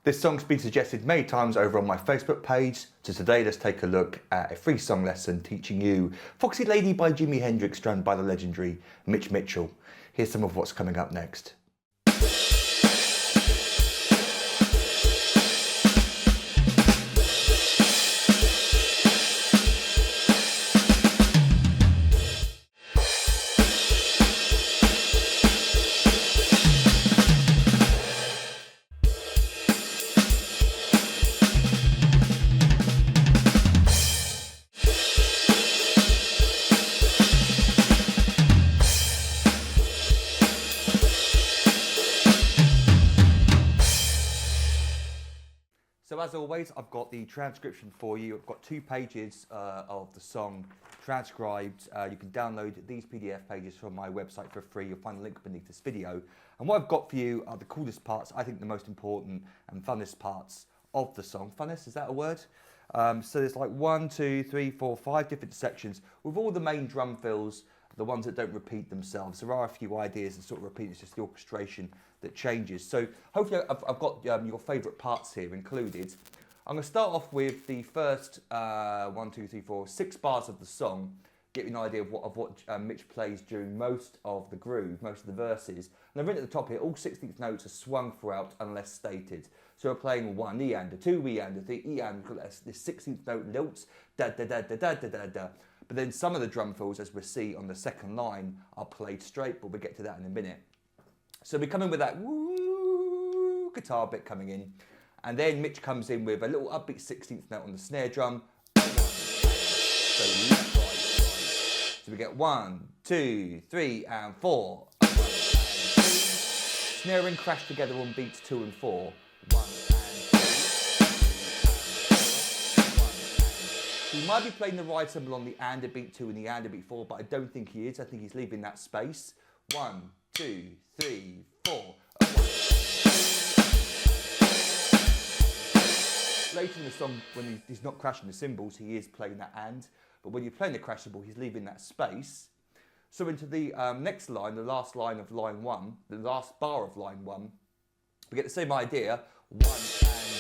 This song's been suggested many times over on my Facebook page, so today let's take a look at a free song lesson teaching you Foxey Lady by Jimi Hendrix, drummed by the legendary Mitch Mitchell. Here's some of what's coming up next. So as always, I've got the transcription for you. I've got 2 pages of the song transcribed. You can download these PDF pages from my website for free. You'll find the link beneath this video. And what I've got for you are the coolest parts, I think the most important and funnest parts of the song. Funnest, is that a word? So there's like 1, 2, 3, 4, 5 different sections with all the main drum fills, the ones that don't repeat themselves. There are a few ideas that sort of repeat, it's just the orchestration that changes. So hopefully I've got your favourite parts here included. I'm going to start off with the first 1, 2, 3, 4, 6 bars of the song, get you an idea of what Mitch plays during most of the groove, most of the verses. And I've written at the top here, all 16th notes are swung throughout unless stated. So we're playing 1 E and a 2 E and a 3 E and this 16th note lilts, da da da da da da da da. But then some of the drum fills, as we see on the second line, are played straight, but we'll get to that in a minute. So we come in with that woo guitar bit coming in, and then Mitch comes in with a little upbeat 16th note on the snare drum. So left, right, right. So we get 1, 2, 3, and 4. 1 and 2. Snare and crash together on beats 2 and 4. 1 and 2. 1 and 4. He might be playing the ride cymbal on the and a beat 2 and the and a beat 4, but I don't think he is. I think he's leaving that space. 1, 2, 3, 4. Later in the song, when he's not crashing the cymbals, he is playing that and. But when you're playing the crash cymbal, he's leaving that space. So into the next line, the last line of line 1, the last bar of line 1, we get the same idea. 1 and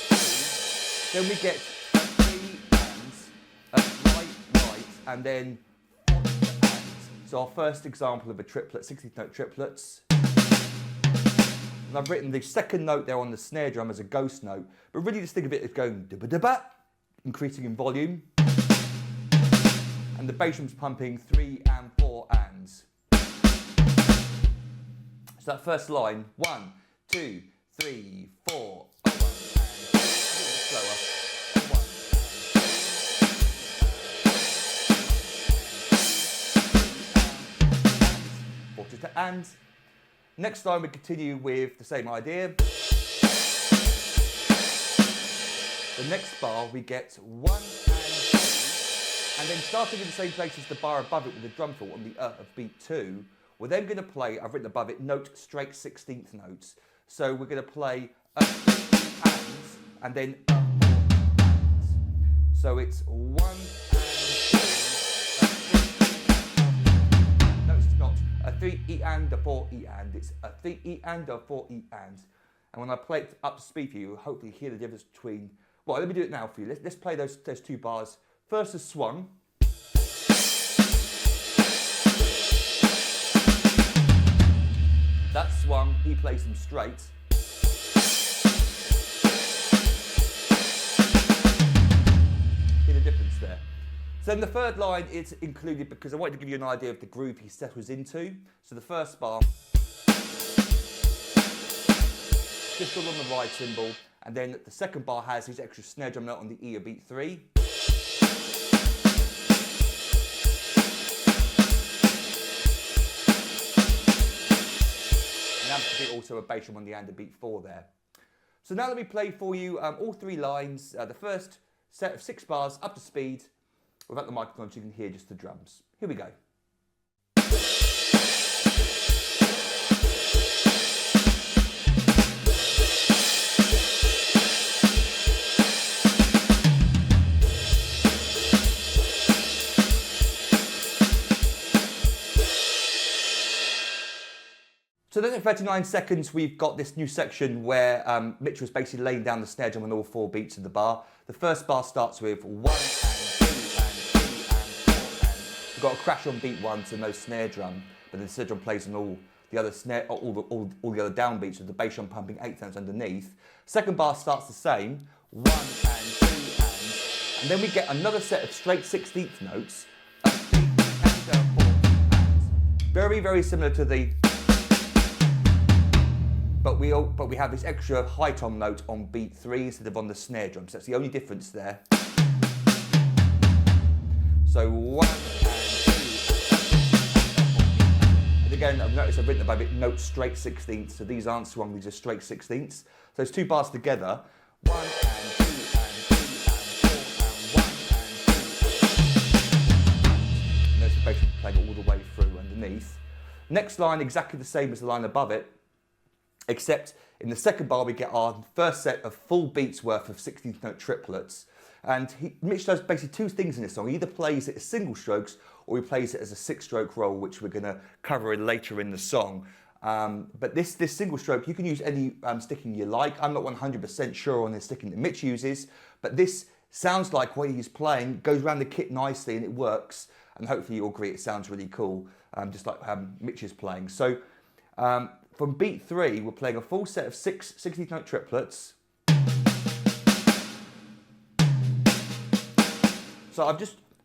2. Then we get 3 ands, right, and then on the ands. So our first example of a triplet, 16th note triplets. And I've written the second note there on the snare drum as a ghost note, but really just think of it as going da-ba-da-ba, increasing in volume. And the bass drum's pumping 3 and 4 ands. So that first line, 1, 2, 3, 4, 1 and 2, a little slower. 1 and 2, and. Next line we continue with the same idea. The next bar we get 1 and 2, and then starting in the same place as the bar above it with the drum fill on the of beat 2, we're then going to play, I've written above it, note straight 16th notes. So we're going to play a 3 ands and then a 4 ands. So it's 1 and 2, no it's not. A 3 E and a 4 E and. It's a 3 E and a 4 E and. And when I play it up to speed for you, hopefully hear the difference between. Well, let me do it now for you. Let's play those 2 bars. First is swung. That's swung. He plays them straight. Hear the difference there. So then the third line is included because I wanted to give you an idea of the groove he settles into. So the first bar, just all on the ride cymbal, and then the second bar has his extra snare drum note on the E of beat 3. And that's also a bass drum on the and a beat 4 there. So now let me play for you all 3 lines, the first set of 6 bars up to speed. Without the microphone, so you can hear just the drums. Here we go. So So then at 39 seconds, we've got this new section where Mitch was basically laying down the snare drum on all 4 beats of the bar. The first bar starts with 1 and 2 and 3 and 4 and we've got a crash on beat 1, so no snare drum, but the snare drum plays on all the other snare, all the other downbeats with the bass drum pumping 8 tones underneath. Second bar starts the same, 1 and 2 and then we get another set of straight 16th notes, and 3 and 4 and. Very, very similar to the. But we have this extra high tom note on beat 3 instead of on the snare drum. So that's the only difference there. So 1 and 2 and again, I've noticed I've written above it note straight 16ths. So these aren't swung, these are straight 16ths. So those 2 bars together, 1 and 2 and 3 and 4 and 1 and 2 and there's the bass playing all the way through underneath. Next line exactly the same as the line above it, except in the second bar we get our first set of full beats worth of 16th note triplets. And Mitch does basically 2 things in this song. He either plays it as single strokes or he plays it as a 6-stroke roll, which we're going to cover later in the song. But this single stroke, you can use any sticking you like. I'm not 100% sure on the sticking that Mitch uses, but this sounds like what he's playing, goes around the kit nicely and it works. And hopefully you'll agree it sounds really cool, just like Mitch is playing. So from beat 3, we're playing a full set of 6 16th note triplets. So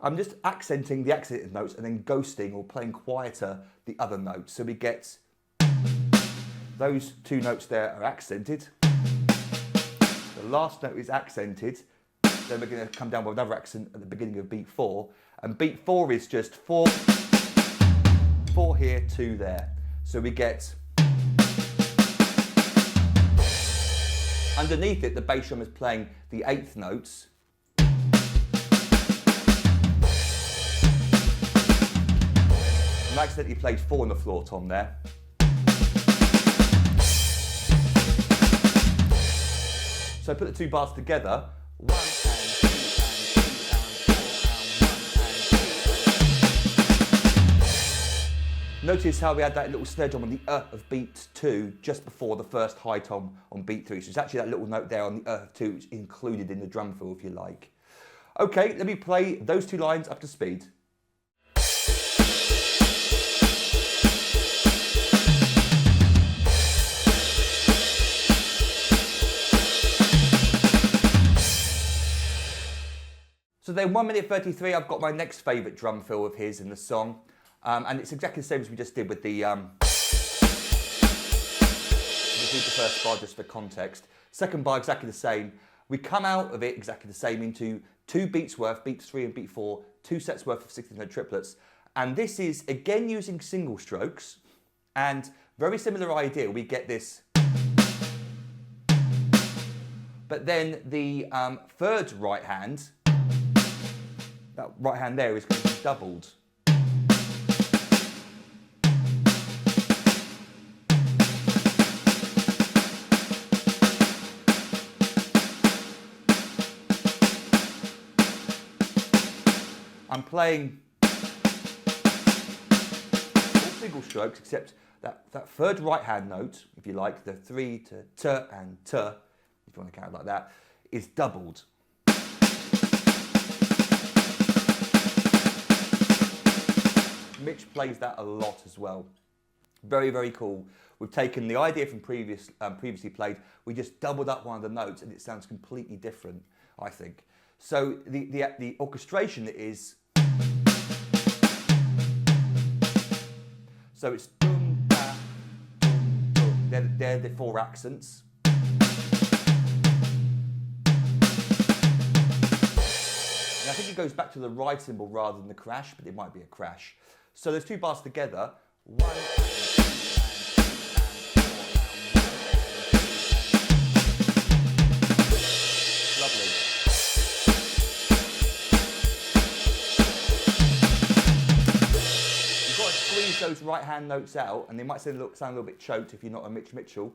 I'm just accenting the accented notes and then ghosting or playing quieter the other notes. So we get those 2 notes there are accented. The last note is accented. Then we're going to come down with another accent at the beginning of beat 4. And beat 4 is just 4 here, 2 there. So we get. Underneath it, the bass drum is playing the 8th notes. And I accidentally played 4 on the floor tom there. So I put the 2 bars together. 1 and 2 and 3 and 4 and 1 and 2. Notice how we had that little snare drum on the of beat 2 just before the first high tom on beat 3. So it's actually that little note there on the of 2 which is included in the drum fill if you like. Okay, let me play those 2 lines up to speed. So then 1 minute 33, I've got my next favourite drum fill of his in the song. And it's exactly the same as we just did with the first bar just for context. Second bar exactly the same. We come out of it exactly the same into 2 beats worth, beat 3 and beat 4, 2 sets worth of 16th note triplets. And this is again using single strokes and very similar idea. We get this. But then the third right hand, that right hand there is going to be doubled. I'm playing all single strokes except that third right hand note, if you like, the 3 to t and t, if you want to count it like that, is doubled. Mitch plays that a lot as well. Very, very cool. We've taken the idea from previously played, we just doubled up one of the notes and it sounds completely different, I think. So the orchestration is, so it's dum, da, dum, dum. They're the 4 accents. And I think it goes back to the ride cymbal rather than the crash, but it might be a crash. So there's 2 bars together. 1 and 2 Lovely. You've got to squeeze those right hand notes out, and they might sound a little bit choked if you're not a Mitch Mitchell.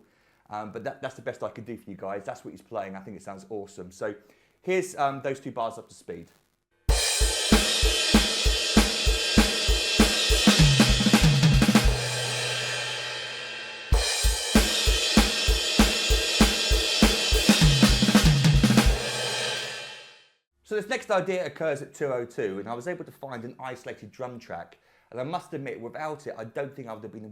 But that's the best I could do for you guys. That's what he's playing. I think it sounds awesome. So here's those 2 bars up to speed. So this next idea occurs at 2:02, and I was able to find an isolated drum track. And I must admit, without it, I don't think I would have been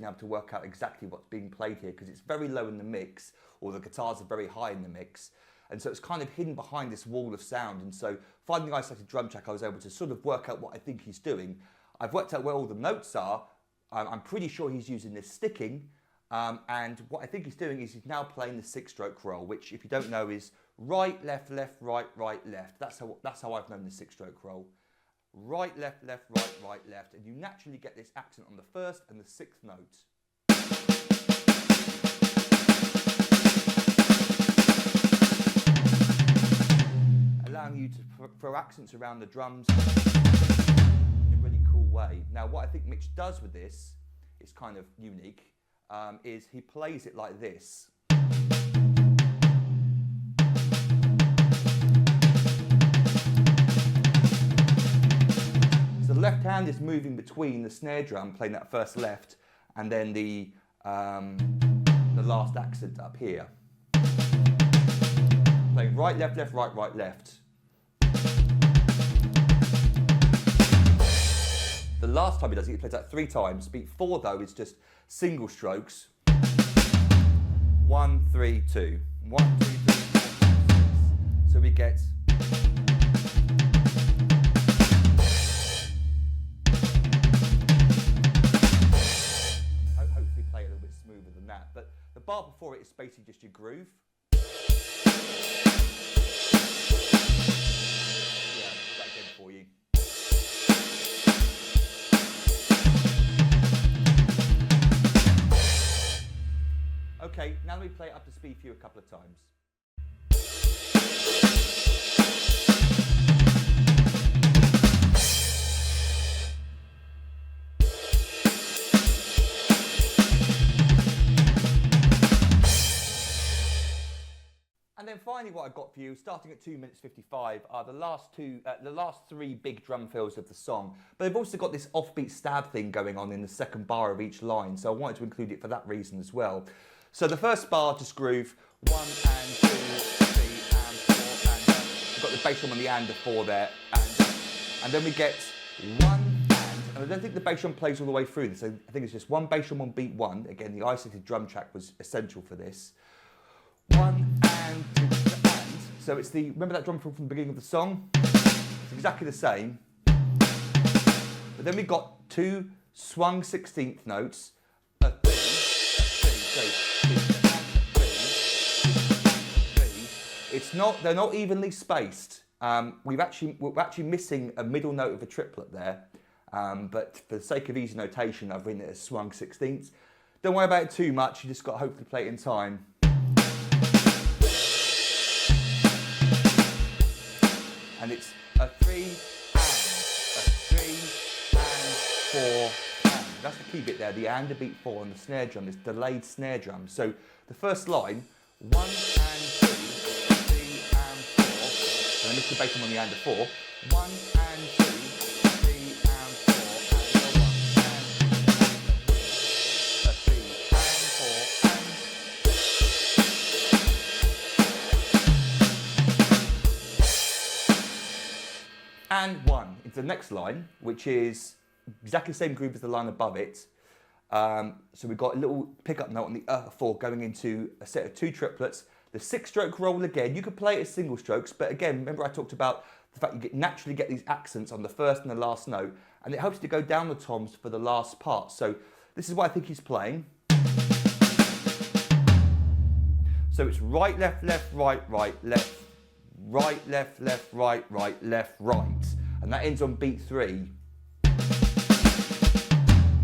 able to work out exactly what's being played here, because it's very low in the mix, or the guitars are very high in the mix. And so it's kind of hidden behind this wall of sound. And so finding the isolated drum track, I was able to sort of work out what I think he's doing. I've worked out where all the notes are. I'm pretty sure he's using this sticking. And what I think he's doing is he's now playing the 6-stroke roll, which, if you don't know, is right, left, left, right, right, left. That's how I've known the 6-stroke roll. Right, left, left, right, right, left. And you naturally get this accent on the 1st and the 6th note. Allowing you to throw accents around the drums in a really cool way. Now, what I think Mitch does with this is kind of unique, is he plays it like this. So the left hand is moving between the snare drum, playing that first left, and then the last accent up here. Playing right, left, left, right, right, left. The last time he does it, he plays that 3 times. Beat 4, though, is just single strokes. 1, 3, 2. 1, 2, 3, 4, 5, 6. So we get. Hopefully play it a little bit smoother than that. But the bar before it is basically just your groove. Yeah, that again for you. Okay, now let me play it up to speed for you a couple of times. And then finally what I've got for you, starting at 2 minutes 55, are the last 3 big drum fills of the song. But they've also got this offbeat stab thing going on in the second bar of each line, so I wanted to include it for that reason as well. So the first bar, just groove, 1 and 2, 3 and 4, and we've got the bass drum on the and of 4 there, and then we get 1 and I don't think the bass drum plays all the way through this. I think it's just 1 bass drum on beat 1. Again, the isolated drum track was essential for this. 1 and 2 and. So it's the, remember that drum fill from the beginning of the song? It's exactly the same. But then we've got 2 swung 16th notes, a 3, so it's not, they're not evenly spaced. We're actually missing a middle note of a triplet there. But for the sake of easy notation, I've written it as swung 16ths. Don't worry about it too much, you just got to hopefully play it in time. And it's a 3 and 4 and. That's the key bit there, the and, a beat 4 on the snare drum, this delayed snare drum. So the first line, 1 and 2, 3 and 4, and I missed the bass drum on the and of 4, 1 and 2, 3 and 4, and 3 and 4 and 1 into the next line, which is exactly the same groove as the line above it. So we've got a little pickup note on the 4 going into a set of 2 triplets. The 6-stroke roll again, you could play it as single strokes, but again, remember I talked about the fact you naturally get these accents on the first and the last note, and it helps you to go down the toms for the last part. So this is what I think he's playing. So it's right, left, left, right, right, left, right, left, left, right, right, left, right. And that ends on beat 3.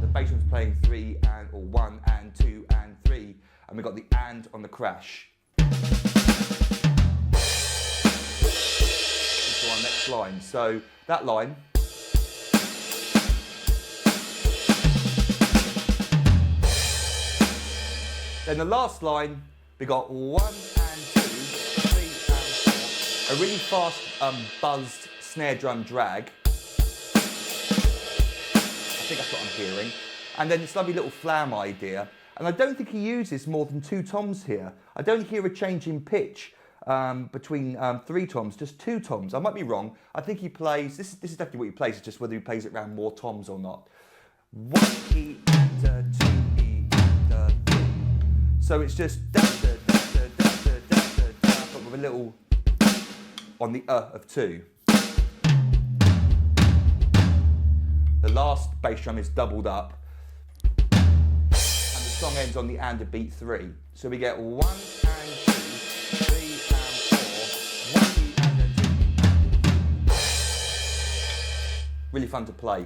The bass drum's playing 3 and, or 1 and 2 and 3. And we've got the and on the crash. Into our next line. So that line. Then the last line, we got 1 and 2, 3 and 4. A really fast buzzed snare drum drag. I think that's what I'm hearing. And then this lovely little flam idea. And I don't think he uses more than 2 toms here. I don't hear a change in pitch. between 3 toms, just 2 toms. I might be wrong. I think he plays, this is definitely what he plays, it's just whether he plays it around more toms or not. 1 E and a 2 E and a 3. So it's just da da da da da da da da, but with a little on the of 2. The last bass drum is doubled up, and the song ends on the and a beat 3. So we get 1 and 2, 3 and 4, 1 E and a 2. Really fun to play.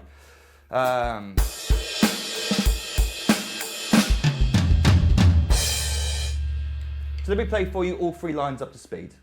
So let me play for you all 3 lines up to speed.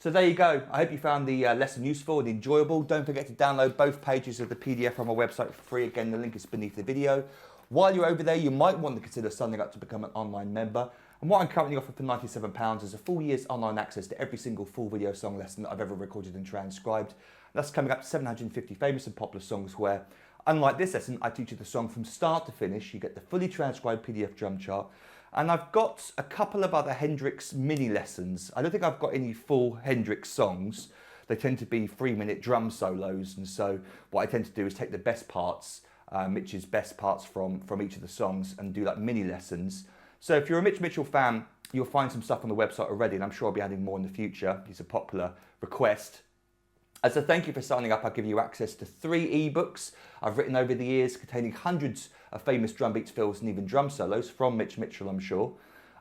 So there you go. I hope you found the lesson useful and enjoyable. Don't forget to download both pages of the PDF from our website for free. Again, the link is beneath the video. While you're over there, you might want to consider signing up to become an online member. And what I'm currently offering for £97 is a full year's online access to every single full video song lesson that I've ever recorded and transcribed. And that's coming up to 750 famous and popular songs where, unlike this lesson, I teach you the song from start to finish. You get the fully transcribed PDF drum chart. And I've got a couple of other Hendrix mini lessons. I don't think I've got any full Hendrix songs. They tend to be 3-minute drum solos. And so what I tend to do is take the best parts, Mitch's best parts from each of the songs, and do like mini lessons. So if you're a Mitch Mitchell fan, you'll find some stuff on the website already, and I'm sure I'll be adding more in the future. It's a popular request. As a thank you for signing up, I'll give you access to 3 ebooks I've written over the years containing hundreds of famous drum beats, fills and even drum solos from Mitch Mitchell, I'm sure.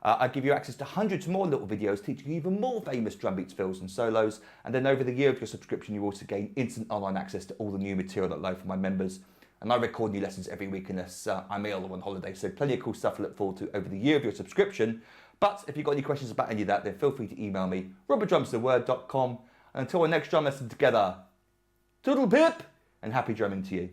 I give you access to hundreds more little videos teaching you even more famous drum beats, fills and solos. And then over the year of your subscription, you also gain instant online access to all the new material that I load for my members. And I record new lessons every week unless I'm ill or on holiday. So plenty of cool stuff to look forward to over the year of your subscription. But if you've got any questions about any of that, then feel free to email me, rob@drumstheword.com. And until our next drum lesson together, toodle pip and happy drumming to you.